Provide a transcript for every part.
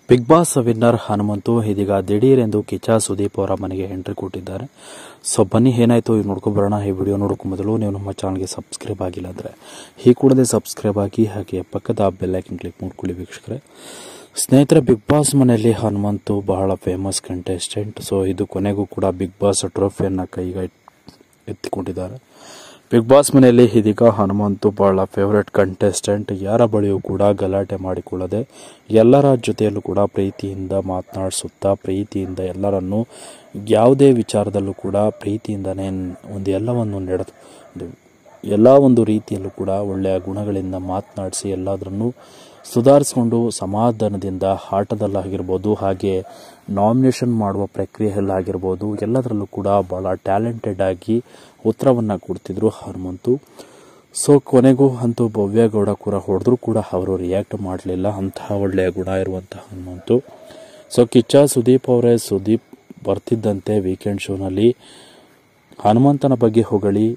Big boss winner Hanumanthu ಇದೀಗ ದಿಢೀರ್ ಎಂದು ಕಿಚ್ಚ ಸುದೀಪ್ ಅವರ ಮನೆಗೆ ಎಂಟ್ರಿ ಕೊಟ್ಟಿದ್ದಾರೆ. ಸೊ ಬನ್ನಿ ಏನಾಯ್ತು ಈಗ ನೋಡ್ಕೊಂಬರೋಣ. ಈ ವಿಡಿಯೋ ನೋಡೋಕೆ ಮೊದಲು ನೀವು ನಮ್ಮ ಚಾನಲ್ಗೆ ಸಬ್ಸ್ಕ್ರೈಬ್ ಆಗಿಲ್ಲ ಅಂದರೆ ಈ ಕೂಡಲೇ ಸಬ್ಸ್ಕ್ರೈಬ್ ಆಗಿ, ಹಾಗೆ ಪಕ್ಕದ ಬೆಲ್ ಐಕನ್ ಕ್ಲಿಕ್ ಮಾಡ್ಕೊಳ್ಳಿ ವೀಕ್ಷಕರೇ. ಸ್ನೇಹಿತರೆ, ಬಿಗ್ ಬಾಸ್ ಮನೆಯಲ್ಲಿ ಹನುಮಂತು ಬಹಳ ಫೇಮಸ್ ಕಂಟೆಸ್ಟೆಂಟ್. ಸೊ ಇದು ಕೊನೆಗೂ ಕೂಡ ಬಿಗ್ ಬಾಸ್ ಟ್ರೋಫಿಯನ್ನು ಕೈಗೆ ಎತ್ತಿಕೊಂಡಿದ್ದಾರೆ. ಬಿಗ್ ಬಾಸ್ ಮನೆಯಲ್ಲಿ ಇದೀಗ ಹನುಮಂತು ಬಹಳ ಫೇವರೇಟ್ ಕಂಟೆಸ್ಟೆಂಟ್. ಯಾರ ಬಳಿಯೂ ಕೂಡ ಗಲಾಟೆ ಮಾಡಿಕೊಳ್ಳದೆ ಎಲ್ಲರ ಜೊತೆಯಲ್ಲೂ ಕೂಡ ಪ್ರೀತಿಯಿಂದ ಮಾತನಾಡಿಸುತ್ತಾ, ಪ್ರೀತಿಯಿಂದ ಎಲ್ಲರನ್ನೂ ಯಾವುದೇ ವಿಚಾರದಲ್ಲೂ ಕೂಡ ಪ್ರೀತಿಯಿಂದನೇ ಎಲ್ಲ ಒಂದು ರೀತಿಯಲ್ಲೂ ಕೂಡ ಒಳ್ಳೆಯ ಗುಣಗಳಿಂದ ಮಾತನಾಡಿಸಿ ಎಲ್ಲದರನ್ನು ಸುಧಾರಿಸಿಕೊಂಡು ಸಮಾಧಾನದಿಂದ ಆಟದಲ್ಲಾಗಿರ್ಬೋದು, ಹಾಗೆ ನಾಮಿನೇಷನ್ ಮಾಡುವ ಪ್ರಕ್ರಿಯೆಯಲ್ಲಾಗಿರ್ಬೋದು, ಎಲ್ಲದರಲ್ಲೂ ಕೂಡ ಬಹಳ ಟ್ಯಾಲೆಂಟೆಡ್ ಆಗಿ ಉತ್ತರವನ್ನು ಕೊಡ್ತಿದ್ರು ಹನುಮಂತು. ಸೊ ಕೊನೆಗೂ ಅಂತೂ ಭವ್ಯಗೌಡ ಕೂಡ ಹೊಡೆದ್ರೂ ಕೂಡ ಅವರು ರಿಯಾಕ್ಟ್ ಮಾಡಲಿಲ್ಲ. ಅಂತಹ ಒಳ್ಳೆಯ ಗುಣ ಇರುವಂತಹ ಹನುಮಂತು. ಸೊ ಕಿಚ್ಚ ಸುದೀಪ್ ಅವರೇ, ಸುದೀಪ್ ಬರ್ತಿದ್ದಂತೆ ವೀಕೆಂಡ್ ಶೋನಲ್ಲಿ ಹನುಮಂತನ ಬಗ್ಗೆ ಹೊಗಳಿ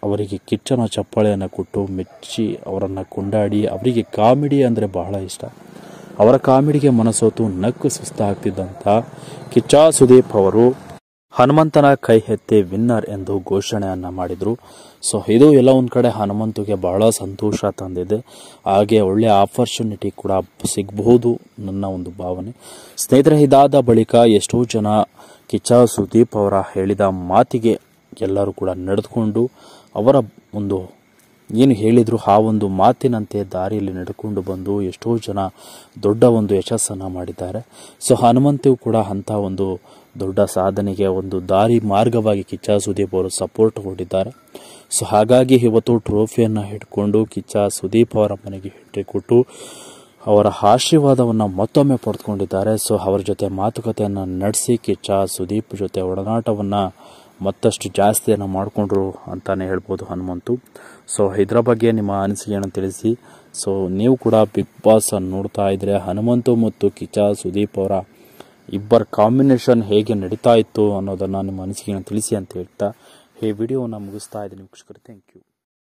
ಅವರಿಗೆ ಕಿಚ್ಚನ ಚಪ್ಪಾಳೆಯನ್ನು ಕೊಟ್ಟು ಮೆಚ್ಚಿ ಅವರನ್ನು ಕೊಂಡಾಡಿ, ಅವರಿಗೆ ಕಾಮಿಡಿ ಅಂದರೆ ಬಹಳ ಇಷ್ಟ. ಅವರ ಕಾಮಿಡಿಗೆ ಮನಸೋತು ನಕ್ಕು ಸುಸ್ತಾಗ್ತಿದ್ದಂಥ ಕಿಚ್ಚ ಸುದೀಪ್ ಅವರು ಹನುಮಂತನ ಕೈ ಎತ್ತಿ ವಿನ್ನರ್ ಎಂದು ಘೋಷಣೆಯನ್ನು ಮಾಡಿದರು. ಸೊ ಇದು ಎಲ್ಲ ಒಂದು ಕಡೆ ಹನುಮಂತುಗೆ ಬಹಳ ಸಂತೋಷ ತಂದಿದೆ. ಹಾಗೆ ಒಳ್ಳೆಯ ಆಪರ್ಚುನಿಟಿ ಕೂಡ ಸಿಗಬಹುದು ನನ್ನ ಒಂದು ಭಾವನೆ. ಸ್ನೇಹಿತರೆ, ಇದಾದ ಬಳಿಕ ಎಷ್ಟೋ ಜನ ಕಿಚ್ಚ ಸುದೀಪ್ ಅವರ ಹೇಳಿದ ಮಾತಿಗೆ ಎಲ್ಲರೂ ಕೂಡ ನಡೆದುಕೊಂಡು ಅವರ ಒಂದು ಏನು ಹೇಳಿದ್ರು ಆ ಒಂದು ಮಾತಿನಂತೆ ದಾರಿಯಲ್ಲಿ ನಡೆದುಕೊಂಡು ಬಂದು ಎಷ್ಟೋ ಜನ ದೊಡ್ಡ ಒಂದು ಯಶಸ್ಸನ್ನು ಮಾಡಿದ್ದಾರೆ. ಸೊ ಹನುಮಂತು ಕೂಡ ಅಂಥ ಒಂದು ದೊಡ್ಡ ಸಾಧನೆಗೆ ಒಂದು ದಾರಿ ಮಾರ್ಗವಾಗಿ ಕಿಚ್ಚ ಸುದೀಪ್ ಅವರು ಸಪೋರ್ಟ್ ಕೊಟ್ಟಿದ್ದಾರೆ. ಸೊ ಹಾಗಾಗಿ ಇವತ್ತು ಟ್ರೋಫಿಯನ್ನು ಹಿಡ್ಕೊಂಡು ಕಿಚ್ಚ ಸುದೀಪ್ ಅವರ ಮನೆಗೆ ಎಂಟ್ರಿ ಕೊಟ್ಟು ಅವರ ಆಶೀರ್ವಾದವನ್ನು ಮತ್ತೊಮ್ಮೆ ಪಡೆದುಕೊಂಡಿದ್ದಾರೆ. ಸೊ ಅವರ ಜೊತೆ ಮಾತುಕತೆಯನ್ನು ನಡೆಸಿ ಕಿಚ್ಚ ಸುದೀಪ್ ಜೊತೆ ಒಡನಾಟವನ್ನು ಮತ್ತಷ್ಟು ಜಾಸ್ತಿಯನ್ನು ಮಾಡಿಕೊಂಡ್ರು ಅಂತಾನೆ ಹೇಳ್ಬೋದು ಹನುಮಂತು. ಸೊ ಇದರ ಬಗ್ಗೆ ನಿಮ್ಮ ಅನಿಸಿಕೆಯನ್ನು ತಿಳಿಸಿ. ಸೊ ನೀವು ಕೂಡ ಬಿಗ್ ಬಾಸ್ ಅನ್ನು ನೋಡ್ತಾ ಇದ್ರೆ ಹನುಮಂತು ಮತ್ತು ಕಿಚ್ಚ ಸುದೀಪ್ ಅವರ ಇಬ್ಬರ ಕಾಂಬಿನೇಷನ್ ಹೇಗೆ ನಡೀತಾ ಇತ್ತು ಅನ್ನೋದನ್ನು ನಿಮ್ಮ ಅನಿಸಿಕೆಯನ್ನು ತಿಳಿಸಿ ಅಂತ ಹೇಳ್ತಾ ಈ ವಿಡಿಯೋವನ್ನು ಮುಗಿಸ್ತಾ ಇದ್ದೀನಿ ವೀಕ್ಷಕರೇ. Thank you.